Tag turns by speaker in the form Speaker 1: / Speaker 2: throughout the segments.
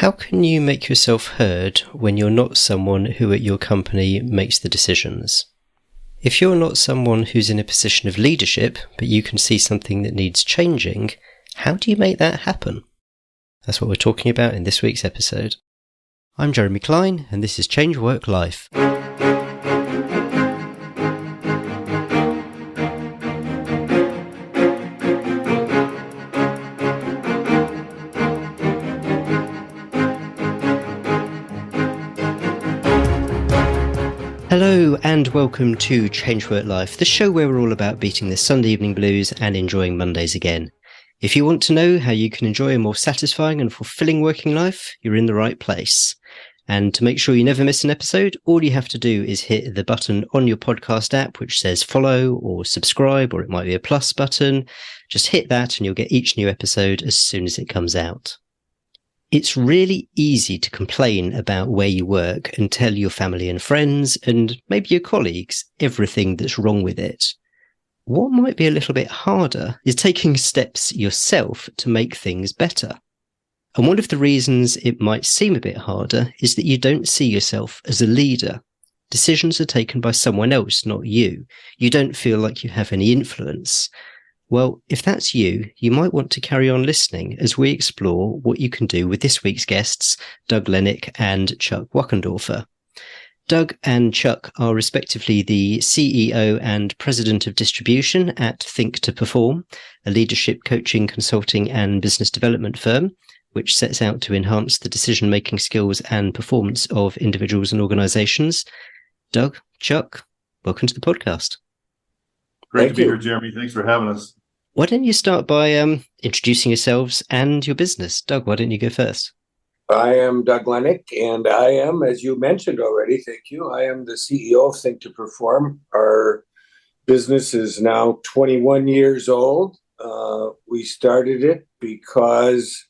Speaker 1: How can you make yourself heard when you're not someone who at your company makes the decisions? If you're not someone who's in a position of leadership, but you can see something that needs changing, how do you make that happen? That's what we're talking about in this week's episode. I'm Jeremy Klein, and this is Change Work Life. Hello and welcome to Change Work Life, the show where we're all about beating the Sunday evening blues and enjoying Mondays again. If you want to know how you can enjoy a more satisfying and fulfilling working life, you're in the right place. And to make sure you never miss an episode, all you have to do is hit the button on your podcast app which says follow or subscribe, or it might be a plus button. Just hit that and you'll get each new episode as soon as it comes out. It's really easy to complain about where you work and tell your family and friends and maybe your colleagues everything that's wrong with it. What might be a little bit harder is taking steps yourself to make things better. And one of the reasons it might seem a bit harder is that you don't see yourself as a leader. Decisions are taken by someone else, not you. You don't feel like you have any influence. Well, if that's you, you might want to carry on listening as we explore what you can do with this week's guests, Doug Lennick and Chuck Wachendorfer. Doug and Chuck are respectively the CEO and President of Distribution at think2perform, a leadership coaching, consulting and business development firm, which sets out to enhance the decision-making skills and performance of individuals and organizations. Doug, Chuck, welcome to the podcast.
Speaker 2: Great to be here, Jeremy. Thanks for having us.
Speaker 1: Why don't you start by introducing yourselves and your business? Doug, why don't you go first?
Speaker 3: I am Doug Lennick, and I am, as you mentioned already, thank you, I am the CEO of think2perform. Our business is now 21 years old. We started it because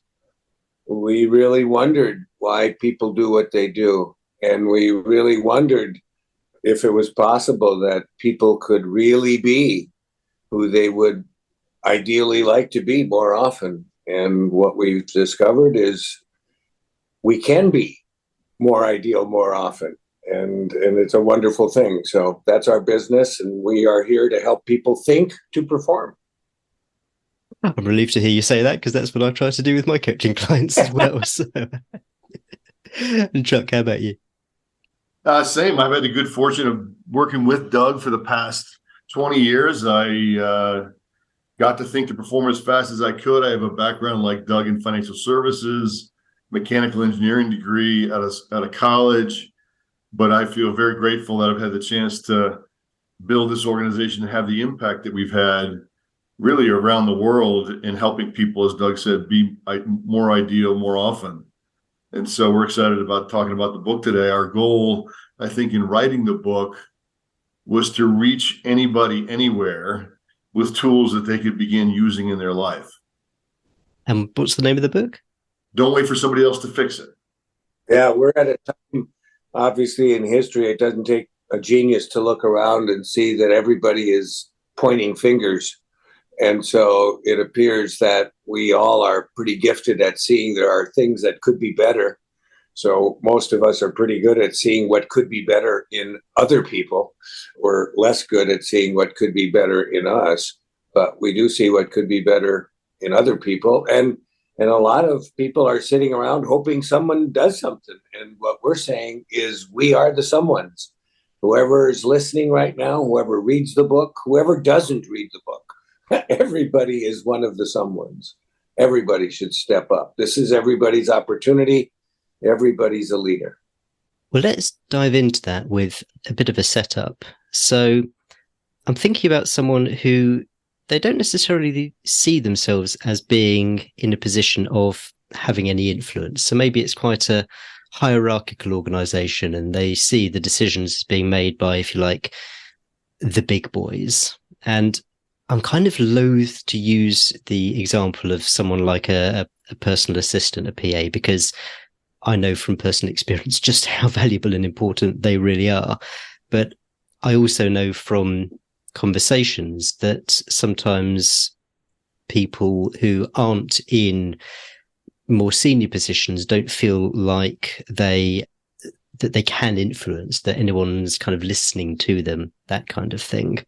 Speaker 3: we really wondered why people do what they do. And we really wondered if it was possible that people could really be who they would ideally like to be more often. And what we've discovered is we can be more ideal more often. And it's a wonderful thing. So that's our business. And we are here to help people think to perform.
Speaker 1: I'm relieved to hear you say that, because that's what I try to do with my coaching clients as well. So. And Chuck, how about you?
Speaker 2: Same. I've had the good fortune of working with Doug for the past 20 years. I got to think2perform as fast as I could. I have a background like Doug in financial services, mechanical engineering degree out of college. But I feel very grateful that I've had the chance to build this organization and have the impact that we've had really around the world in helping people, as Doug said, be more ideal more often. And so we're excited about talking about the book today. Our goal, I think, in writing the book was to reach anybody, anywhere, with tools that they could begin using in their life.
Speaker 1: And what's the name of the book?
Speaker 2: Don't wait for somebody else to fix it.
Speaker 3: Yeah, we're at a time, obviously, in history, it doesn't take a genius to look around and see that everybody is pointing fingers. And so it appears that we all are pretty gifted at seeing there are things that could be better. So most of us are pretty good at seeing what could be better in other people. We're less good at seeing what could be better in us, but we do see what could be better in other people. And a lot of people are sitting around hoping someone does something. And what we're saying is we are the someones. Whoever is listening right now, whoever reads the book, whoever doesn't read the book, everybody is one of the someones. Everybody should step up. This is everybody's opportunity. Everybody's a leader.
Speaker 1: Well, let's dive into that with a bit of a setup. So I'm thinking about someone who they don't necessarily see themselves as being in a position of having any influence. So maybe it's quite a hierarchical organization and they see the decisions being made by, if you like, the big boys. And I'm kind of loath to use the example of someone like a personal assistant, a PA, because I know from personal experience just how valuable and important they really are. But I also know from conversations that sometimes people who aren't in more senior positions don't feel like that they can influence, that anyone's kind of listening to them, that kind of thing.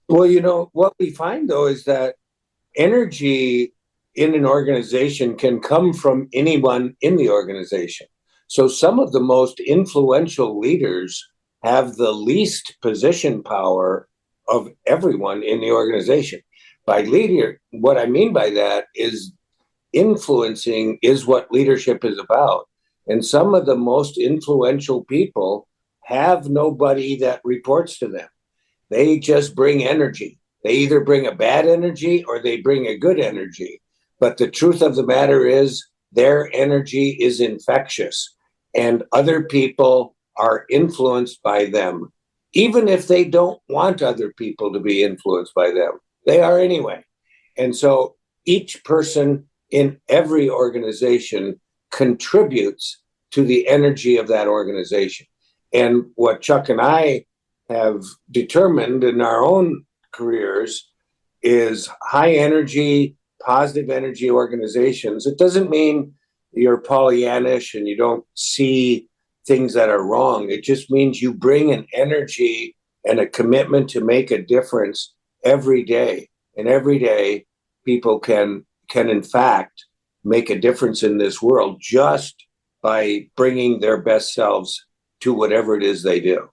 Speaker 3: Well, what we find though is that energy in an organization can come from anyone in the organization. So some of the most influential leaders have the least position power of everyone in the organization. By leader, what I mean by that is influencing is what leadership is about. And some of the most influential people have nobody that reports to them. They just bring energy. They either bring a bad energy or they bring a good energy. But the truth of the matter is their energy is infectious and other people are influenced by them. Even if they don't want other people to be influenced by them, they are anyway. And so each person in every organization contributes to the energy of that organization. And what Chuck and I have determined in our own careers is high energy, positive energy organizations. It doesn't mean you're Pollyannish and you don't see things that are wrong. It just means you bring an energy and a commitment to make a difference every day. And every day people can in fact make a difference in this world just by bringing their best selves to whatever it is they do.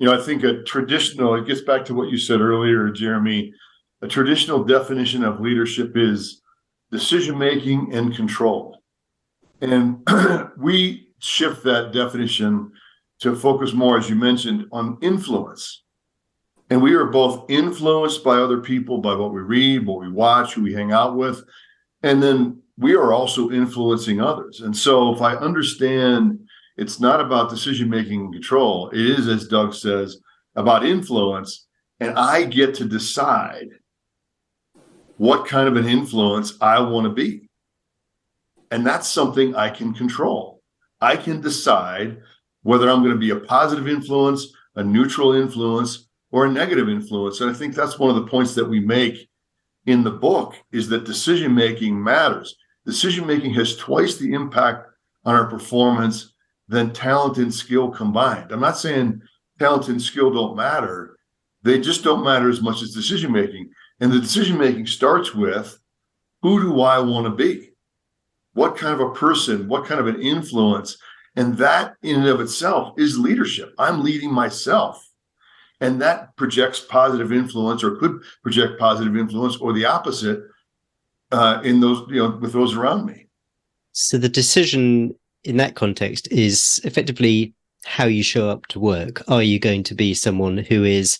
Speaker 2: I think it gets back to what you said earlier, Jeremy. A traditional definition of leadership is decision-making and control. And we shift that definition to focus more, as you mentioned, on influence. And we are both influenced by other people, by what we read, what we watch, who we hang out with. And then we are also influencing others. And so if I understand it's not about decision-making and control, it is, as Doug says, about influence. And I get to decide what kind of an influence I want to be. And that's something I can control. I can decide whether I'm going to be a positive influence, a neutral influence, or a negative influence. And I think that's one of the points that we make in the book, is that decision-making matters. Decision-making has twice the impact on our performance than talent and skill combined. I'm not saying talent and skill don't matter. They just don't matter as much as decision-making. And the decision-making starts with, who do I want to be? What kind of a person, what kind of an influence? And that in and of itself is leadership. I'm leading myself. And that projects positive influence, or could project positive influence, or the opposite in those, with those around me.
Speaker 1: So the decision in that context is effectively how you show up to work. Are you going to be someone who is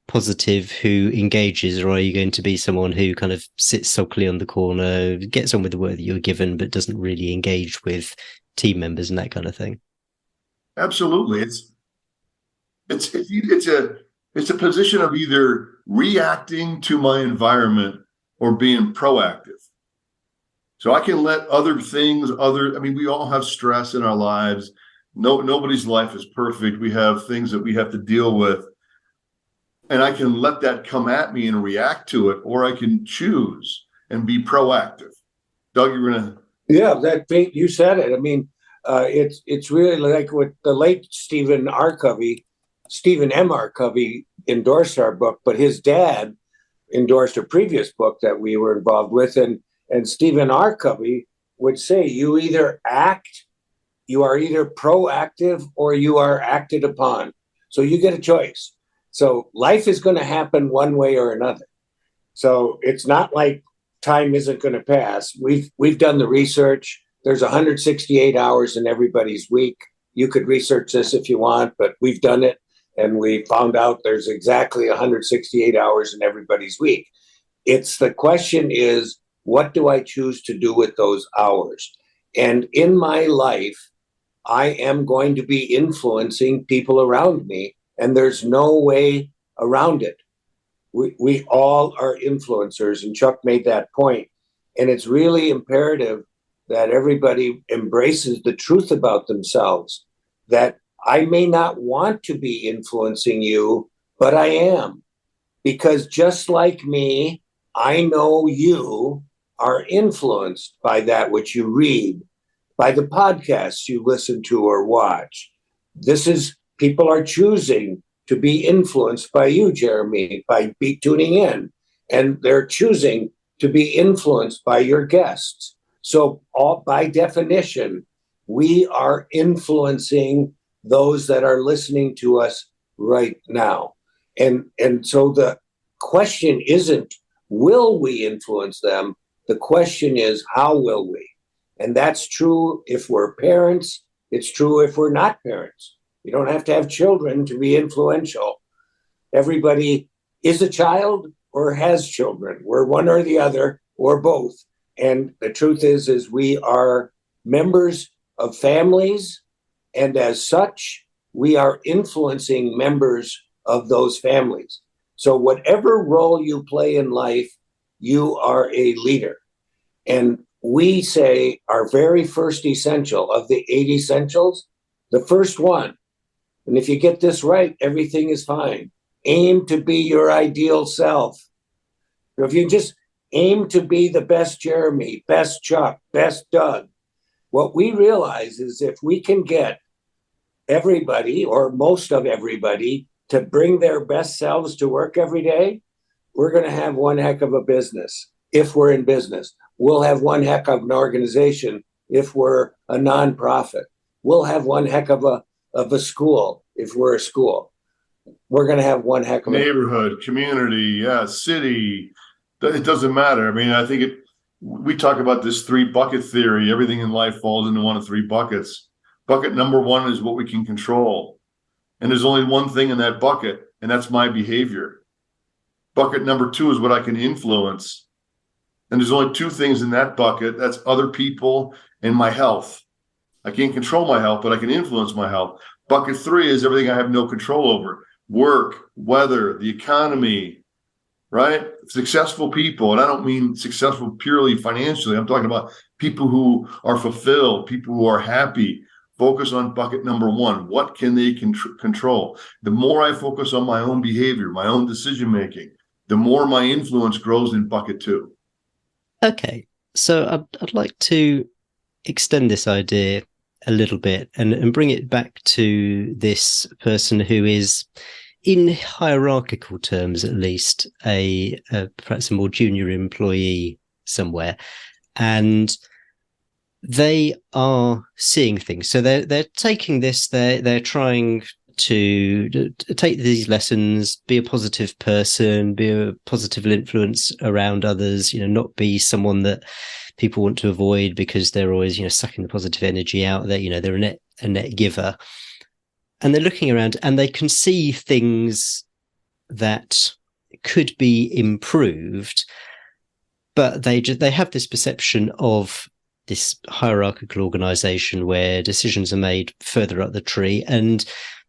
Speaker 1: positive, who engages, or are you going to be someone who kind of sits sulkily on the corner, gets on with the work that you're given, but doesn't really engage with team members and that kind of thing?
Speaker 2: Absolutely. It's a position of either reacting to my environment or being proactive. So I can let we all have stress in our lives. Nobody's life is perfect. We have things that we have to deal with. And I can let that come at me and react to it, or I can choose and be proactive. Doug, you're going to...
Speaker 3: Yeah, you said it. I mean, it's really like what the late Stephen M. R. Covey endorsed our book, but his dad endorsed a previous book that we were involved with. And Stephen R. Covey would say, you are either proactive or you are acted upon. So you get a choice. So life is going to happen one way or another. So it's not like time isn't going to pass. We've done the research. There's 168 hours in everybody's week. You could research this if you want, but we've done it. And we found out there's exactly 168 hours in everybody's week. The question is, what do I choose to do with those hours? And in my life, I am going to be influencing people around me, and there's no way around it. We all are influencers, and Chuck made that point. And it's really imperative that everybody embraces the truth about themselves, that I may not want to be influencing you, but I am. Because just like me, I know you, are influenced by that which you read, by the podcasts you listen to or watch. People are choosing to be influenced by you, Jeremy, by tuning in, and they're choosing to be influenced by your guests. So by definition, we are influencing those that are listening to us right now. And so the question isn't, will we influence them? The question is, how will we? And that's true if we're parents. It's true if we're not parents. You don't have to have children to be influential. Everybody is a child or has children. We're one or the other or both. And the truth is we are members of families. And as such, we are influencing members of those families. So whatever role you play in life, you are a leader. And we say our very first essential of the 8 essentials, the first one, and if you get this right, everything is fine. Aim to be your ideal self. If you just aim to be the best Jeremy, best Chuck, best Doug, what we realize is if we can get everybody or most of everybody to bring their best selves to work every day, we're going to have one heck of a business if we're in business. We'll have one heck of an organization if we're a nonprofit. We'll have one heck of a school if we're a school. We're going to have one heck of a
Speaker 2: neighborhood, community, city. It doesn't matter. I mean, I think we talk about this 3 bucket theory. Everything in life falls into one of 3 buckets. Bucket number 1 is what we can control. And there's only one thing in that bucket, and that's my behavior. Bucket number 2 is what I can influence. And there's only 2 things in that bucket. That's other people and my health. I can't control my health, but I can influence my health. Bucket 3 is everything I have no control over. Work, weather, the economy, right? Successful people. And I don't mean successful purely financially. I'm talking about people who are fulfilled, people who are happy. Focus on bucket number 1. What can they control? The more I focus on my own behavior, my own decision-making, the more my influence grows in bucket 2.
Speaker 1: Okay, so I'd like to extend this idea a little bit and bring it back to this person who is, in hierarchical terms at least, perhaps a more junior employee somewhere, and they are seeing things. So they're taking this, they're trying to take these lessons, be a positive person, be a positive influence around others, not be someone that people want to avoid because they're always, sucking the positive energy out there. They're a net giver. And they're looking around and they can see things that could be improved, but they have this perception of this hierarchical organization where decisions are made further up the tree. And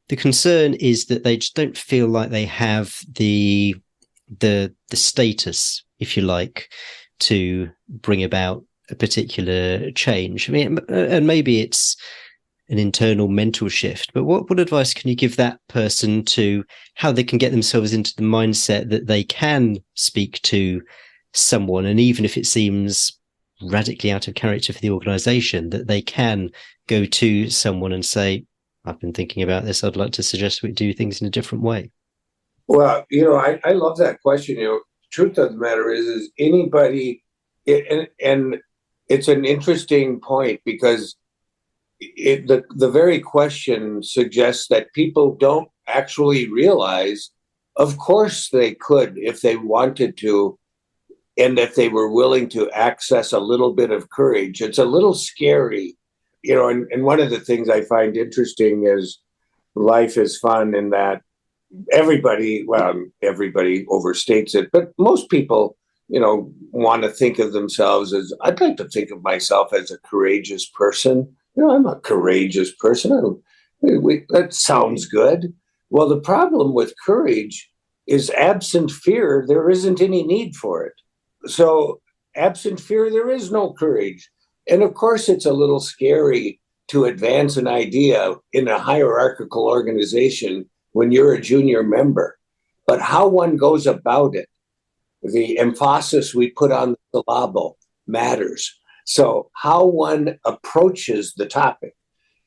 Speaker 1: the concern is that they just don't feel like they have the status, if you like, to bring about a particular change. I mean, and maybe it's an internal mental shift, but what advice can you give that person to how they can get themselves into the mindset that they can speak to someone, and even if it seems radically out of character for the organization, that they can go to someone and say, I've been thinking about this. I'd like to suggest we do things in a different way.
Speaker 3: Well, I love that question. Truth of the matter is anybody, and it's an interesting point because the very question suggests that people don't actually realize, of course they could if they wanted to, and if they were willing to access a little bit of courage. It's a little scary. And one of the things I find interesting is life is fun in that everybody overstates it, but most people, want to think of themselves as, I'd like to think of myself as a courageous person. I'm a courageous person. That sounds good. Well, the problem with courage is absent fear, there isn't any need for it. So absent fear, there is no courage. And of course, it's a little scary to advance an idea in a hierarchical organization when you're a junior member. But how one goes about it, the emphasis we put on the syllable, matters. So how one approaches the topic.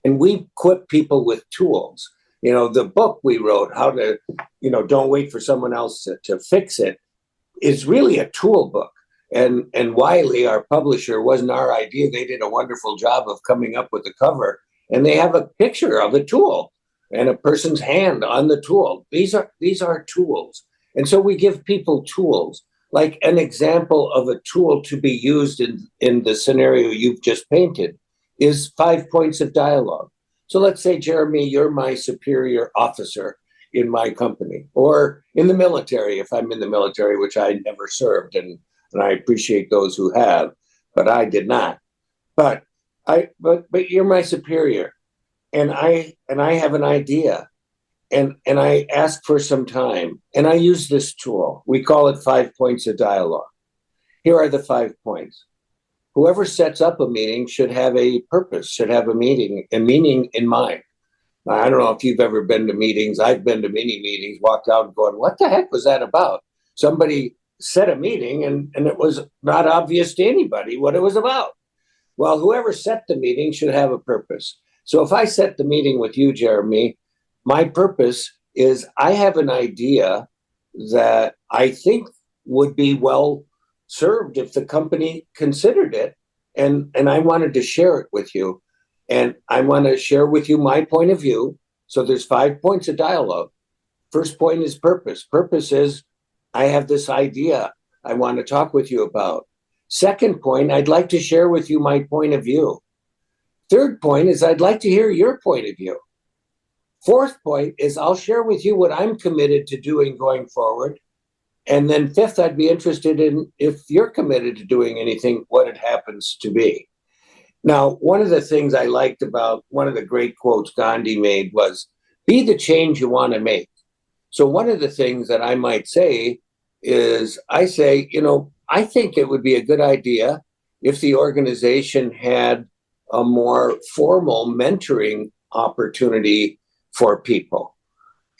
Speaker 3: And we equip people with tools. The book we wrote, how to, don't wait for someone else to fix it, is really a tool book. And Wiley, our publisher, wasn't our idea. They did a wonderful job of coming up with the cover. And they have a picture of a tool and a person's hand on the tool. These are tools. And so we give people tools. Like an example of a tool to be used in the scenario you've just painted is 5 points of dialogue. So let's say, Jeremy, you're my superior officer in my company, or in the military, if I'm in the military, which I never served, and I appreciate those who have, but I did not. But you're my superior, and I have an idea, and I ask for some time, and I use this tool. We call it 5 points of dialogue. Here are the 5 points. Whoever sets up a meeting should have a purpose, should have a meaning in mind. I don't know if you've ever been to meetings. I've been to many meetings, walked out going, what the heck was that about? Somebody set a meeting and it was not obvious to anybody what it was about. Well, whoever set the meeting should have a purpose. So if I set the meeting with you, Jeremy, my purpose is I have an idea that I think would be well served if the company considered it. And I wanted to share it with you. And I want to share with you my point of view. So there's 5 points of dialogue. First point is purpose. Purpose is I have this idea I want to talk with you about. Second point, I'd like to share with you my point of view. Third point is I'd like to hear your point of view. Fourth point is I'll share with you what I'm committed to doing going forward. And then fifth, I'd be interested in, if you're committed to doing anything, what it happens to be. Now, one of the things I liked about one of the great quotes Gandhi made was, be the change you want to make. So one of the things that I might say is, I say, I think it would be a good idea if the organization had a more formal mentoring opportunity for people.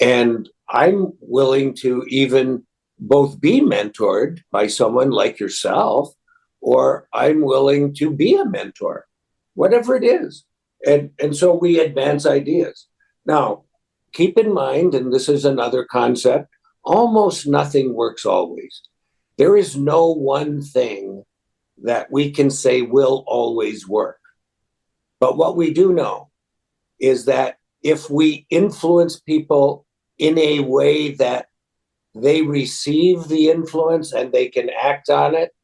Speaker 3: And I'm willing to even both be mentored by someone like yourself, or I'm willing to be a mentor, whatever it is. And so we advance ideas. Now, keep in mind, and this is another concept, almost nothing works always. There is no one thing that we can say will always work. But what we do know is that if we influence people in a way that they receive the influence and they can act on it,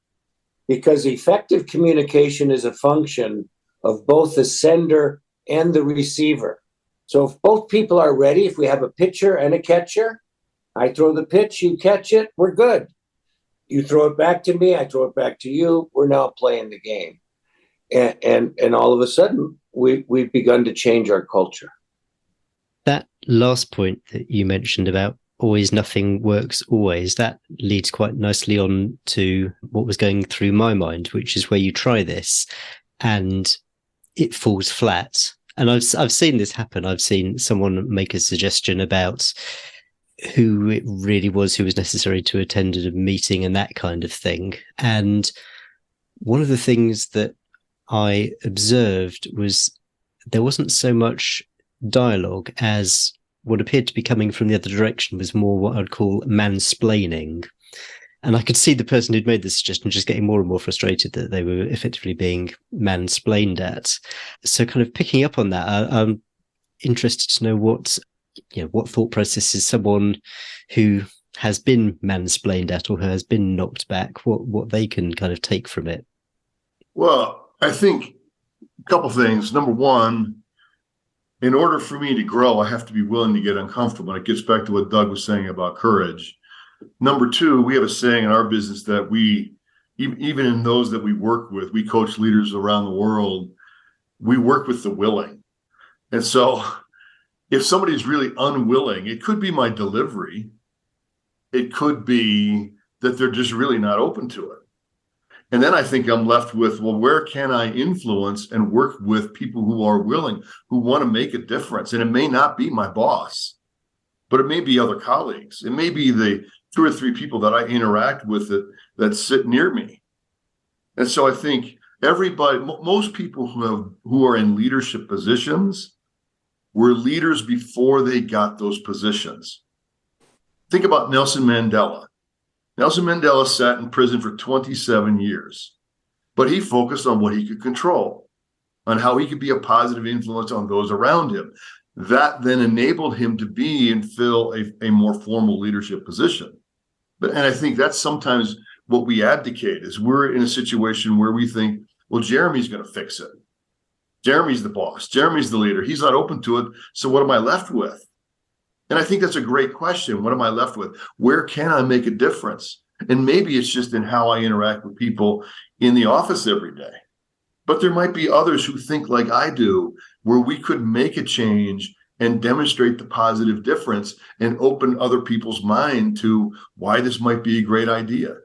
Speaker 3: because effective communication is a function of both the sender and the receiver. So if both people are ready, if we have a pitcher and a catcher, I throw the pitch, you catch it, we're good. You throw it back to me, I throw it back to you, we're now playing the game. And all of a sudden, we've begun to change our culture.
Speaker 1: That last point that you mentioned about always nothing works always, that leads quite nicely on to what was going through my mind, which is where you try this and it falls flat. And I've seen this happen. I've seen someone make a suggestion about who it really was who was necessary to attend a meeting and that kind of thing. And one of the things that I observed was there wasn't so much dialogue as what appeared to be coming from the other direction was more what I'd call mansplaining. And I could see the person who'd made the suggestion just getting more and more frustrated that they were effectively being mansplained at. So kind of picking up on that, I'm interested to know what thought processes someone who has been mansplained at or who has been knocked back, what they can kind of take from it.
Speaker 2: Well, I think a couple things. Number one, in order for me to grow, I have to be willing to get uncomfortable. And it gets back to what Doug was saying about courage. Number two, we have a saying in our business that we, even in those that we work with, we coach leaders around the world, we work with the willing. And so if somebody's really unwilling, it could be my delivery. It could be that they're just really not open to it. And then I think I'm left with, well, where can I influence and work with people who are willing, who want to make a difference? And it may not be my boss, but it may be other colleagues. It may be the 2 or 3 people that I interact with that sit near me. And so I think everybody, most people who are in leadership positions were leaders before they got those positions. Think about Nelson Mandela. Nelson Mandela sat in prison for 27 years, but he focused on what he could control, on how he could be a positive influence on those around him. That then enabled him to be and fill a more formal leadership position. And I think that's sometimes what we abdicate, is we're in a situation where we think, well, Jeremy's going to fix it. Jeremy's the boss. Jeremy's the leader. He's not open to it. So what am I left with? And I think that's a great question. What am I left with? Where can I make a difference? And maybe it's just in how I interact with people in the office every day. But there might be others who think like I do, where we could make a change and demonstrate the positive difference and open other people's mind to why this might be a great idea.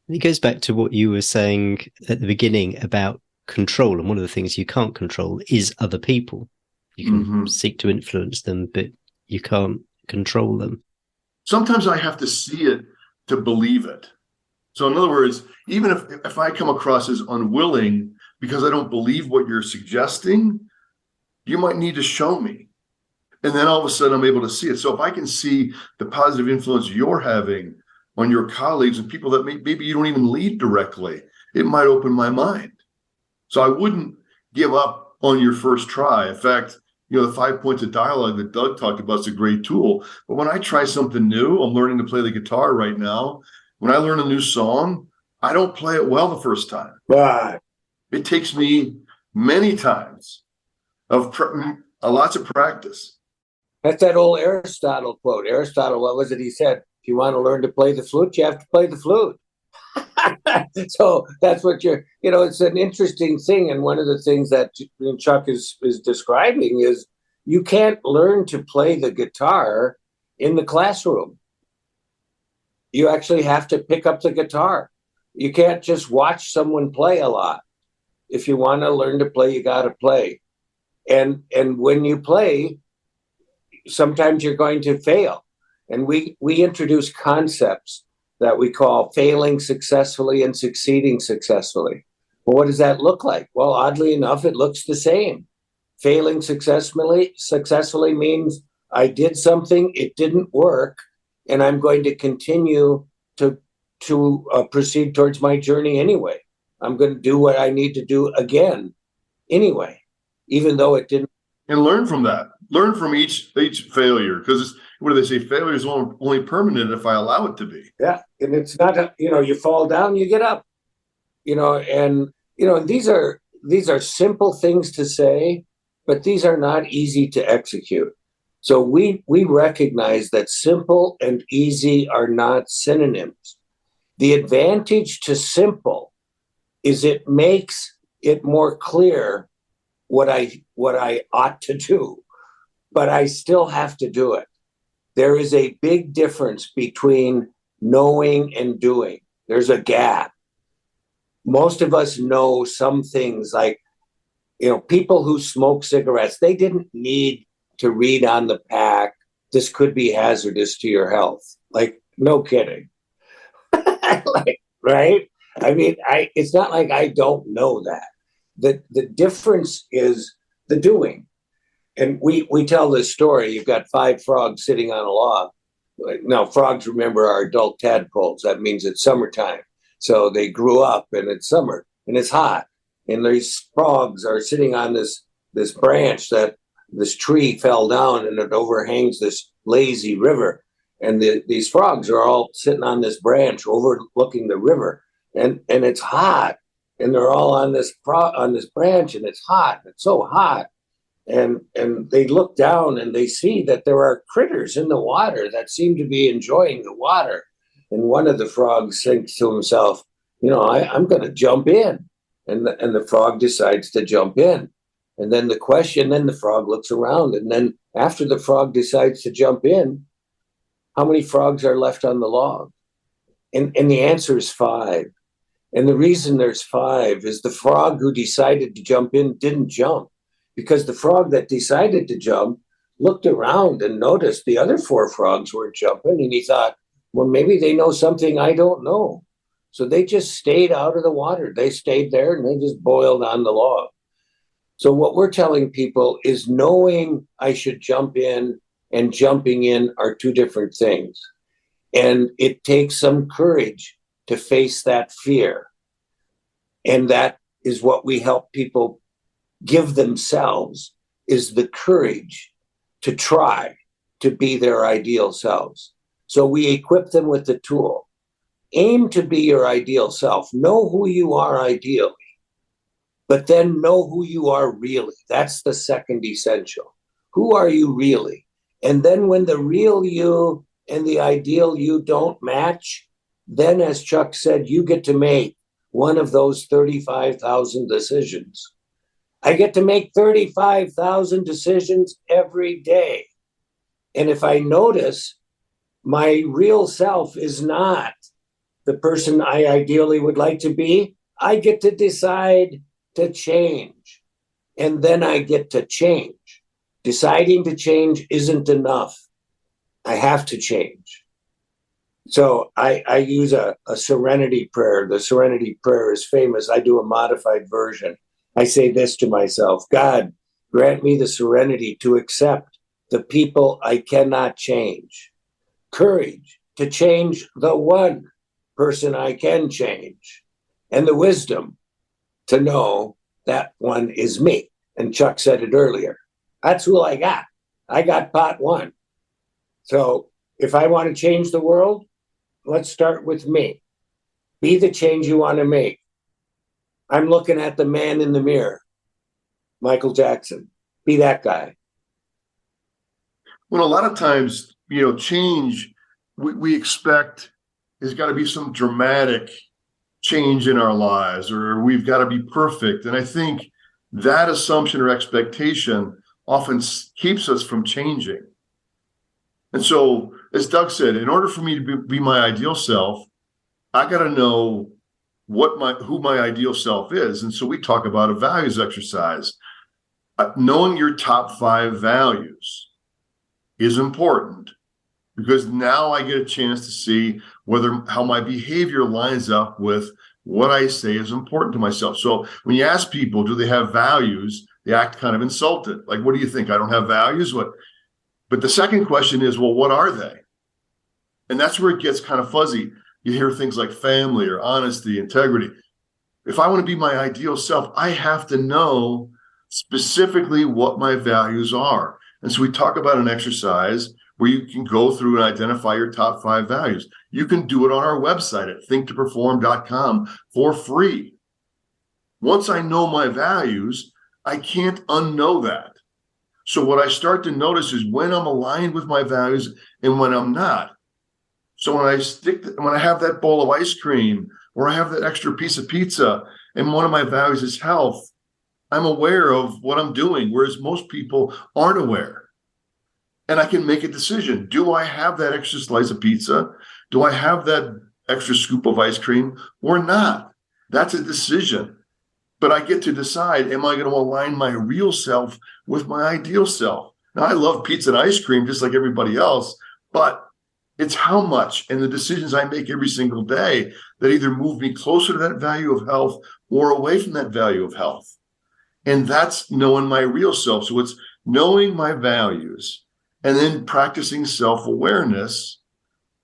Speaker 1: It goes back to what you were saying at the beginning about control. And one of the things you can't control is other people. You can seek to influence them, but you can't control them.
Speaker 2: Sometimes I have to see it to believe it. So in other words, even if I come across as unwilling because I don't believe what you're suggesting, you might need to show me. And then all of a sudden I'm able to see it. So if I can see the positive influence you're having on your colleagues and people that maybe you don't even lead directly, it might open my mind. So I wouldn't give up on your first try. In fact, the 5 points of dialogue that Doug talked about is a great tool. But when I try something new, I'm learning to play the guitar right now. When I learn a new song, I don't play it well the first time.
Speaker 3: Right.
Speaker 2: It takes me many times of lots of practice.
Speaker 3: That's that old Aristotle quote. Aristotle, what was it he said? If you want to learn to play the flute, you have to play the flute. So that's what it's an interesting thing. And one of the things that Chuck is describing is you can't learn to play the guitar in the classroom. You actually have to pick up the guitar. You can't just watch someone play a lot. If you want to learn to play, you got to play. And when you play, sometimes you're going to fail. And we introduce concepts that we call failing successfully and succeeding successfully. Well, what does that look like? Well, oddly enough, it looks the same. Failing successfully means I did something, it didn't work, and I'm going to continue to proceed towards my journey anyway. I'm going to do what I need to do again anyway, even though it didn't.
Speaker 2: And learn from that. Learn from each failure, because what do they say? Failure is only permanent if I allow it to be.
Speaker 3: Yeah, and it's not you fall down, you get up. And these are simple things to say, but these are not easy to execute. So we recognize that simple and easy are not synonyms. The advantage to simple is it makes it more clear what I ought to do, but I still have to do it. There is a big difference between knowing and doing. There's a gap. Most of us know some things, like, people who smoke cigarettes, they didn't need to read on the pack, this could be hazardous to your health. Like, no kidding. Right? I mean, it's not like I don't know that. The difference is the doing. And we tell this story. You've got 5 frogs sitting on a log. Now, frogs, remember, are adult tadpoles. That means it's summertime. So they grew up and it's summer and it's hot. And these frogs are sitting on this branch that this tree fell down and it overhangs this lazy river. And these frogs are all sitting on this branch overlooking the river. And it's hot. And they're all on this branch and it's hot. It's so hot. And they look down and they see that there are critters in the water that seem to be enjoying the water. And one of the frogs thinks to himself, I'm going to jump in. And the frog decides to jump in. And then the frog looks around. And then after the frog decides to jump in, how many frogs are left on the log? And the answer is 5. And the reason there's 5 is the frog who decided to jump in didn't jump. Because the frog that decided to jump looked around and noticed the other 4 frogs weren't jumping. And he thought, well, maybe they know something I don't know. So they just stayed out of the water. They stayed there and they just boiled on the log. So what we're telling people is knowing I should jump in and jumping in are two different things. And it takes some courage to face that fear. And that is what we help people give themselves, is the courage to try to be their ideal selves. So we equip them with the tool. Aim to be your ideal self. Know who you are ideally, but then know who you are really. That's the second essential. Who are you really? And then when the real you and the ideal you don't match, then, as Chuck said, you get to make one of those 35,000 decisions. I get to make 35,000 decisions every day. And if I notice my real self is not the person I ideally would like to be, I get to decide to change. And then I get to change. Deciding to change isn't enough. I have to change. So I use a serenity prayer. The serenity prayer is famous. I do a modified version. I say this to myself: God, grant me the serenity to accept the people I cannot change, courage to change the one person I can change, and the wisdom to know that one is me. And Chuck said it earlier. That's who I got. I got pot one. So if I want to change the world, let's start with me. Be the change you want to make. I'm looking at the man in the mirror, Michael Jackson. Be that guy.
Speaker 2: Well, a lot of times, change we expect there's got to be some dramatic change in our lives, or we've got to be perfect. And I think that assumption or expectation often keeps us from changing. And so, as Doug said, in order for me to be my ideal self, I got to know who my ideal self is. And so we talk about a values exercise. Knowing your top 5 values is important, because now I get a chance to see how my behavior lines up with what I say is important to myself. So when you ask people, do they have values? They act kind of insulted. Like, what do you think? I don't have values? What? But the second question is, well, what are they? And that's where it gets kind of fuzzy. You hear things like family or honesty, integrity. If I want to be my ideal self, I have to know specifically what my values are. And so we talk about an exercise where you can go through and identify your top 5 values. You can do it on our website at think2perform.com for free. Once I know my values, I can't unknow that. So what I start to notice is when I'm aligned with my values and when I'm not. So when I have that bowl of ice cream, or I have that extra piece of pizza, and one of my values is health, I'm aware of what I'm doing, whereas most people aren't aware. And I can make a decision. Do I have that extra slice of pizza? Do I have that extra scoop of ice cream or not? That's a decision. But I get to decide, am I going to align my real self with my ideal self? Now, I love pizza and ice cream just like everybody else, but it's how much and the decisions I make every single day that either move me closer to that value of health or away from that value of health. And that's knowing my real self. So it's knowing my values and then practicing self-awareness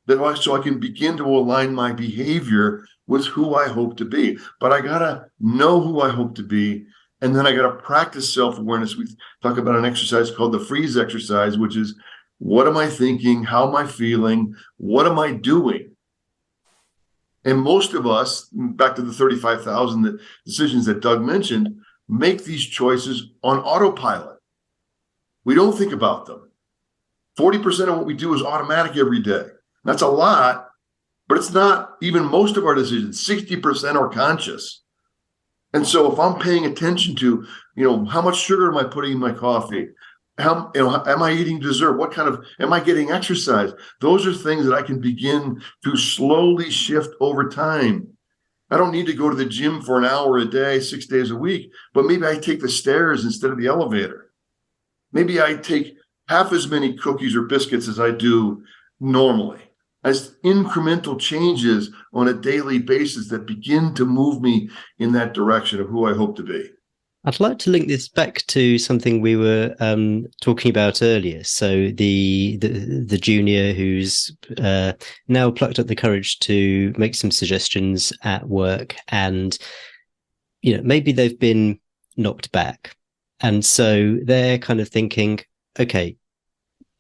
Speaker 2: so I can begin to align my behavior with who I hope to be. But I got to know who I hope to be. And then I got to practice self-awareness. We talk about an exercise called the freeze exercise, which is, what am I thinking? How am I feeling? What am I doing? And most of us, back to the 35,000 decisions that Doug mentioned, make these choices on autopilot. We don't think about them. 40% of what we do is automatic every day. That's a lot, but it's not even most of our decisions. 60% are conscious. And so if I'm paying attention to, how much sugar am I putting in my coffee? Am I eating dessert? Am I getting exercise? Those are things that I can begin to slowly shift over time. I don't need to go to the gym for an hour a day, 6 days a week, but maybe I take the stairs instead of the elevator. Maybe I take half as many cookies or biscuits as I do normally. as incremental changes on a daily basis that begin to move me in that direction of who I hope to be.
Speaker 1: I'd like to link this back to something we were talking about earlier. So the junior who's now plucked up the courage to make some suggestions at work, and maybe they've been knocked back, and so they're kind of thinking, okay,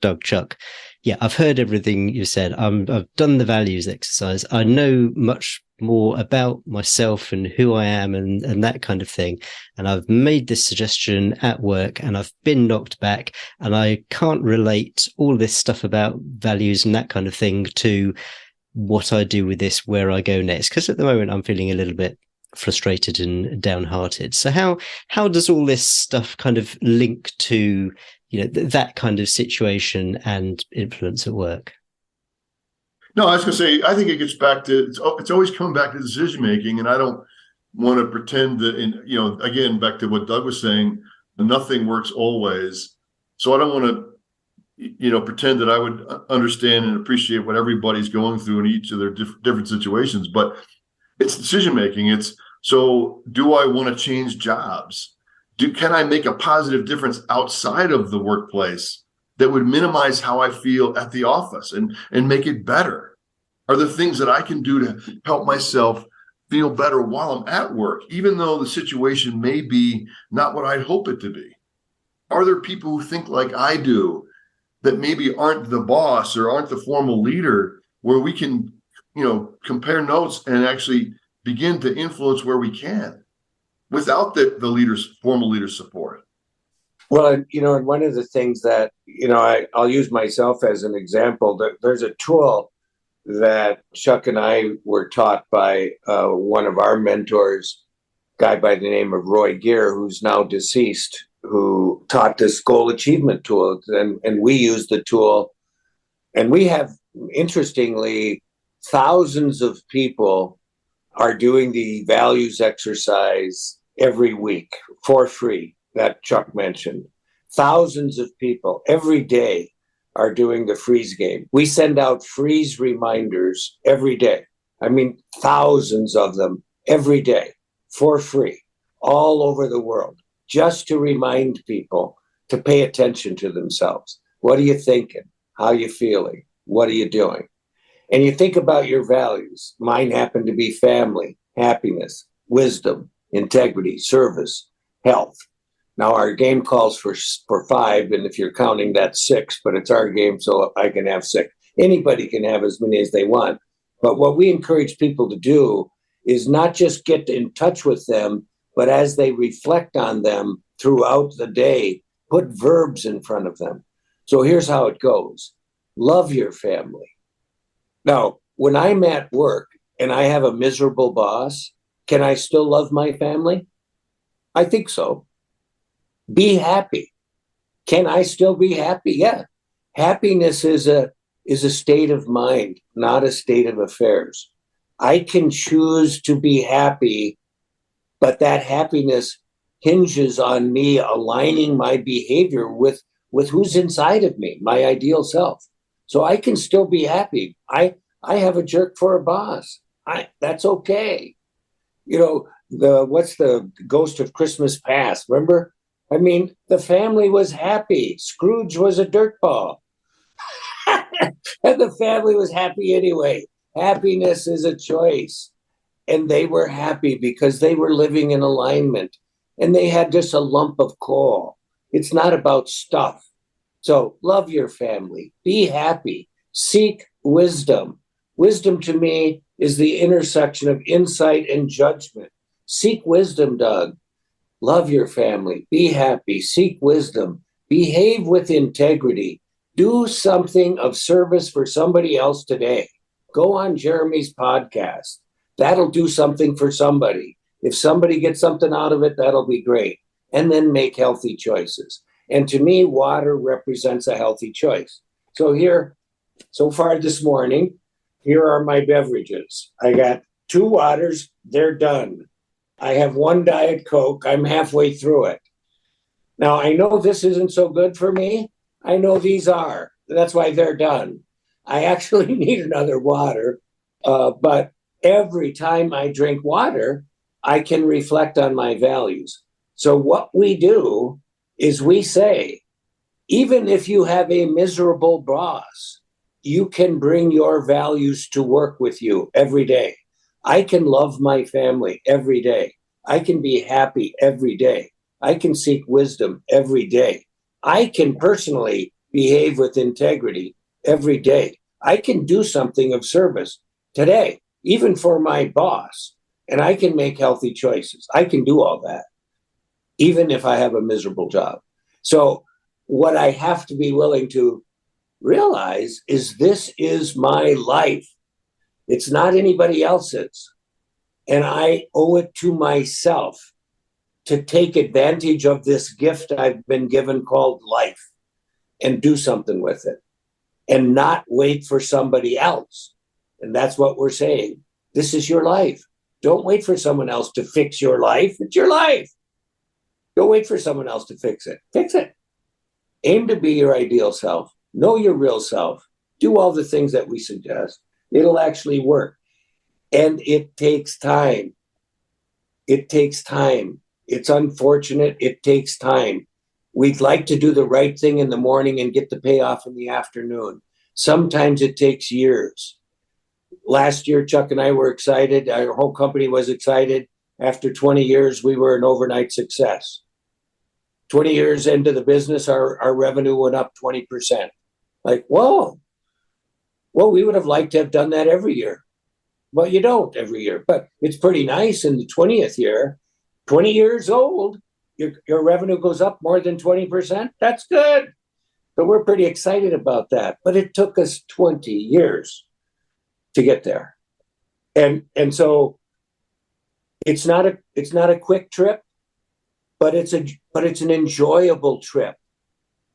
Speaker 1: Doug, Chuck, yeah, I've heard everything you said. I've done the values exercise. I know much more about myself and who I am and that kind of thing. And I've made this suggestion at work and I've been knocked back, and I can't relate all this stuff about values and that kind of thing to what I do with this, where I go next. Because at the moment I'm feeling a little bit frustrated and downhearted. So how does all this stuff kind of link to that kind of situation and influence at work?
Speaker 2: No, I was going to say, I think it gets back to, it's always coming back to decision making. And I don't want to pretend that, again, back to what Doug was saying, nothing works always. So I don't want to, pretend that I would understand and appreciate what everybody's going through in each of their different situations. But it's decision making. It's, so do I want to change jobs? Can I make a positive difference outside of the workplace that would minimize how I feel at the office and make it better? Are there things that I can do to help myself feel better while I'm at work, even though the situation may be not what I'd hope it to be? Are there people who think like I do that maybe aren't the boss or aren't the formal leader, where we can, compare notes and actually begin to influence where we can without the formal leader's support?
Speaker 3: Well, and one of the things that, I'll use myself as an example. There's a tool that Chuck and I were taught by one of our mentors, a guy by the name of Roy Gear, who's now deceased, who taught this goal achievement tool. And we use the tool, and we have, interestingly, thousands of people are doing the values exercise every week for free that Chuck mentioned. Thousands of people every day are doing the freeze game. We send out freeze reminders every day. I mean, thousands of them every day for free, all over the world, just to remind people to pay attention to themselves. What are you thinking? How are you feeling? What are you doing? And you think about your values. Mine happen to be family, happiness, wisdom, integrity, service, health. Now our game calls for 5, and if you're counting, that's 6, but it's our game, so I can have 6. Anybody can have as many as they want. But what we encourage people to do is not just get in touch with them, but as they reflect on them throughout the day, put verbs in front of them. So here's how it goes. Love your family. Now, when I'm at work and I have a miserable boss, can I still love my family? I think so. Be happy. Can I still be happy? Yeah. Happiness is a state of mind, not a state of affairs. I can choose to be happy, but that happiness hinges on me aligning my behavior with who's inside of me, my ideal self. So I can still be happy. I have a jerk for a boss. That's okay. What's the Ghost of Christmas Past? Remember? I mean, the family was happy. Scrooge was a dirtball. And the family was happy anyway. Happiness is a choice. And they were happy because they were living in alignment. And they had just a lump of coal. It's not about stuff. So love your family. Be happy. Seek wisdom. Wisdom to me is the intersection of insight and judgment. Seek wisdom, Doug. Love your family. Be happy. Seek wisdom. Behave with integrity. Do something of service for somebody else today. Go on Jeremy's podcast. That'll do something for somebody. If somebody gets something out of it, that'll be great. And then make healthy choices. And to me, water represents a healthy choice. So far this morning, here are my beverages. I got 2 waters. They're done. I have 1 Diet Coke. I'm halfway through it. Now, I know this isn't so good for me. I know these are. That's why they're done. I actually need another water. But every time I drink water, I can reflect on my values. So what we do is we say, even if you have a miserable boss, you can bring your values to work with you every day. I can love my family every day. I can be happy every day. I can seek wisdom every day. I can personally behave with integrity every day. I can do something of service today, even for my boss, and I can make healthy choices. I can do all that, even if I have a miserable job. So, what I have to be willing to realize is this is my life. It's not anybody else's. And I owe it to myself to take advantage of this gift I've been given called life and do something with it and not wait for somebody else. And that's what we're saying. This is your life. Don't wait for someone else to fix your life. It's your life. Don't wait for someone else to fix it. Fix it. Aim to be your ideal self. Know your real self. Do all the things that we suggest. It'll actually work. And it takes time. It takes time. It's unfortunate. It takes time. We'd like to do the right thing in the morning and get the payoff in the afternoon. Sometimes it takes years. Last year, Chuck and I were excited. Our whole company was excited. After 20 years, we were an overnight success. 20 years into the business, our revenue went up 20%. Like, whoa. Well, we would have liked to have done that every year. Well, you don't every year, but it's pretty nice in the 20th year. 20 years old, your revenue goes up more than 20%. That's good. So we're pretty excited about that. But it took us 20 years to get there. And so it's not a quick trip, but it's an enjoyable trip.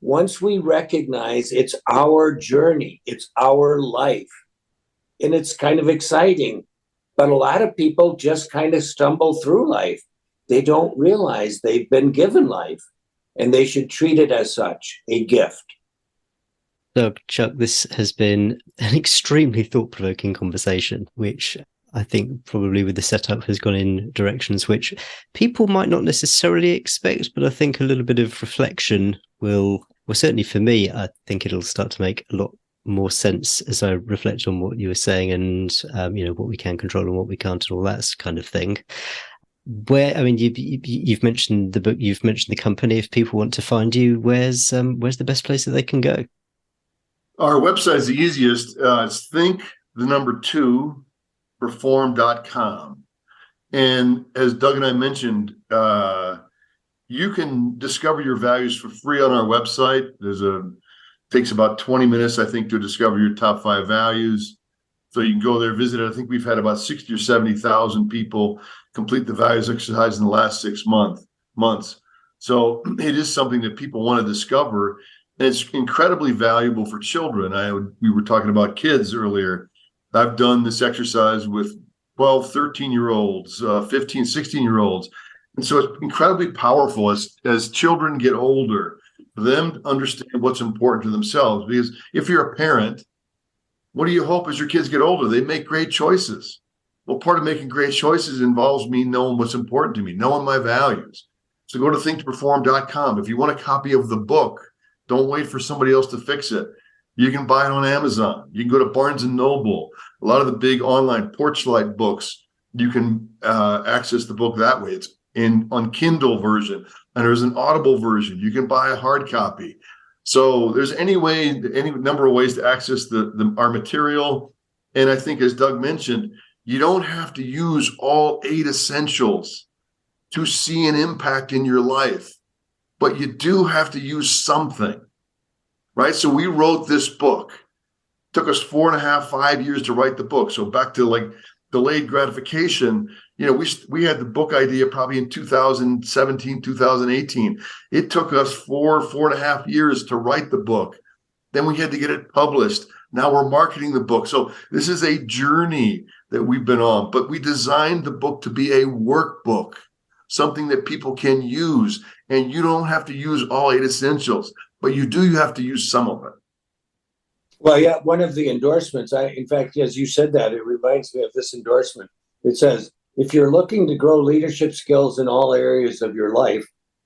Speaker 3: Once we recognize it's our journey, it's our life, and it's kind of exciting. But a lot of people just kind of stumble through life. They don't realize they've been given life, and they should treat it as such, a gift.
Speaker 1: Doug, Chuck, this has been an extremely thought-provoking conversation, which I think probably with the setup has gone in directions which people might not necessarily expect, but I think a little bit of reflection will certainly for me, I think it'll start to make a lot more sense as I reflect on what you were saying and, what we can control and what we can't and all that kind of thing. You've mentioned the book, you've mentioned the company. If people want to find you, where's the best place that they can go?
Speaker 2: Our website is the easiest. It's think2perform.com. And as Doug and I mentioned, you can discover your values for free on our website. Takes about 20 minutes, I think, to discover your top 5 values. So you can go there, visit it. I think we've had about 60 or 70,000 people complete the values exercise in the last 6 months. So it is something that people want to discover. And it's incredibly valuable for children. We were talking about kids earlier. I've done this exercise with 12, 13-year-olds, 15, 16-year-olds. And so it's incredibly powerful as children get older for them to understand what's important to themselves. Because if you're a parent, what do you hope as your kids get older? They make great choices. Well, part of making great choices involves me knowing what's important to me, knowing my values. So go to think2perform.com. If you want a copy of the book, don't wait for somebody else to fix it. You can buy it on Amazon. You can go to Barnes & Noble. A lot of the big online Porchlight books, you can access the book that way. It's on Kindle version, and there's an Audible version. You can buy a hard copy. So there's any number of ways to access our material. And I think, as Doug mentioned, you don't have to use all 8 essentials to see an impact in your life, but you do have to use something, right? So we wrote this book. It took us 4.5, 5 years to write the book. So back to like delayed gratification, we had the book idea probably in 2017, 2018. It took us 4.5 years to write the book. Then we had to get it published. Now we're marketing the book. So this is a journey that we've been on, but we designed the book to be a workbook, something that people can use. And you don't have to use all 8 essentials, but you have to use some of it.
Speaker 3: Well, yeah, one of the endorsements, in fact, as you said that, it reminds me of this endorsement. It says, if you're looking to grow leadership skills in all areas of your life,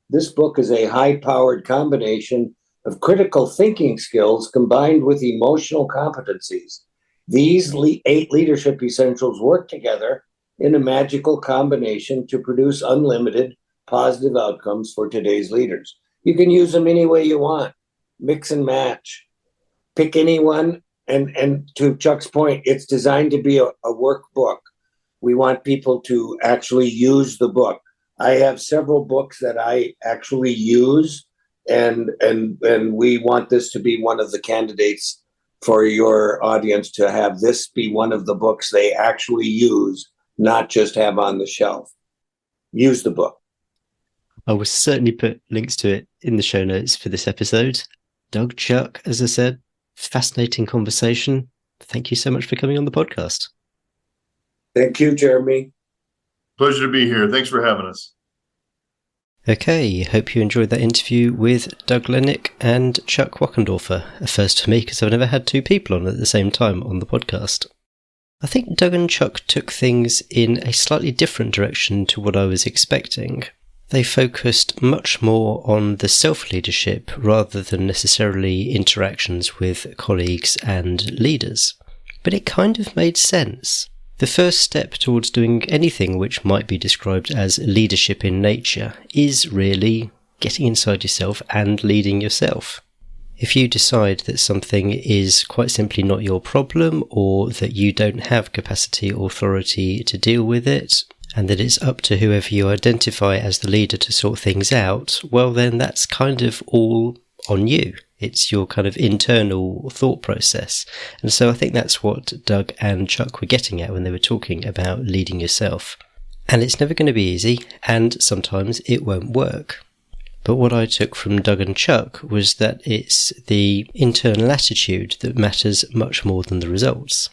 Speaker 3: this book is a high-powered combination of critical thinking skills combined with emotional competencies. These 8 leadership essentials work together in a magical combination to produce unlimited positive outcomes for today's leaders. You can use them any way you want, mix and match. Pick any one, and to Chuck's point, it's designed to be a workbook. We want people to actually use the book. I have several books that I actually use, and we want this to be one of the candidates for your audience to have this be one of the books they actually use, not just have on the shelf. Use the book.
Speaker 1: I will certainly put links to it in the show notes for this episode. Doug, Chuck, as I said, fascinating conversation. Thank you so much for coming on the podcast.
Speaker 3: Thank you, Jeremy.
Speaker 2: Pleasure to be here. Thanks for having us.
Speaker 1: Okay, hope you enjoyed that interview with Doug Lennick and Chuck Wachendorfer. A first for me because I've never had 2 people on at the same time on the podcast. I think Doug and Chuck took things in a slightly different direction to what I was expecting. They focused much more on the self-leadership rather than necessarily interactions with colleagues and leaders. But it kind of made sense. The first step towards doing anything which might be described as leadership in nature is really getting inside yourself and leading yourself. If you decide that something is quite simply not your problem, or that you don't have capacity or authority to deal with it, and that it's up to whoever you identify as the leader to sort things out, well then that's kind of all on you. It's your kind of internal thought process. And so I think that's what Doug and Chuck were getting at when they were talking about leading yourself. And it's never going to be easy, and sometimes it won't work. But what I took from Doug and Chuck was that it's the internal attitude that matters much more than the results.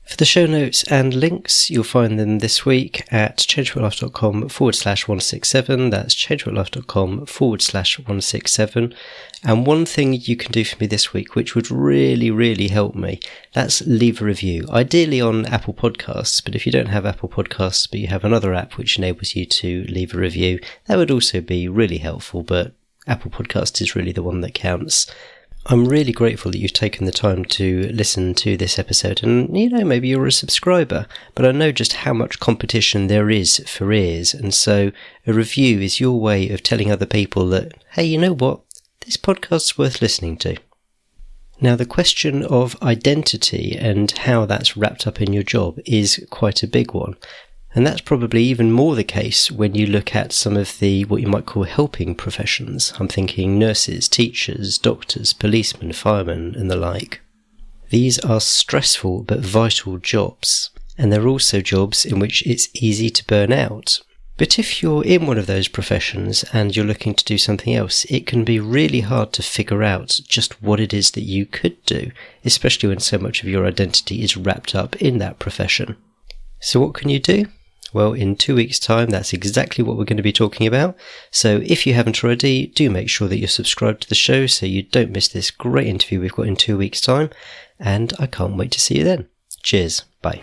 Speaker 1: For the show notes and links, you'll find them this week at changeworklife.com/167. That's changeworklife.com/167. And one thing you can do for me this week, which would really, really help me, that's leave a review. Ideally on Apple Podcasts, but if you don't have Apple Podcasts, but you have another app which enables you to leave a review, that would also be really helpful, but Apple Podcasts is really the one that counts. I'm really grateful that you've taken the time to listen to this episode, and maybe you're a subscriber, but I know just how much competition there is for ears, and so a review is your way of telling other people that, hey, you know what, this podcast's worth listening to. Now, the question of identity and how that's wrapped up in your job is quite a big one. And that's probably even more the case when you look at some of the, what you might call helping professions. I'm thinking nurses, teachers, doctors, policemen, firemen, and the like. These are stressful but vital jobs. And they're also jobs in which it's easy to burn out. But if you're in one of those professions and you're looking to do something else, it can be really hard to figure out just what it is that you could do, especially when so much of your identity is wrapped up in that profession. So what can you do? Well, in 2 weeks' time, that's exactly what we're going to be talking about. So if you haven't already, do make sure that you're subscribed to the show so you don't miss this great interview we've got in 2 weeks' time. And I can't wait to see you then. Cheers. Bye.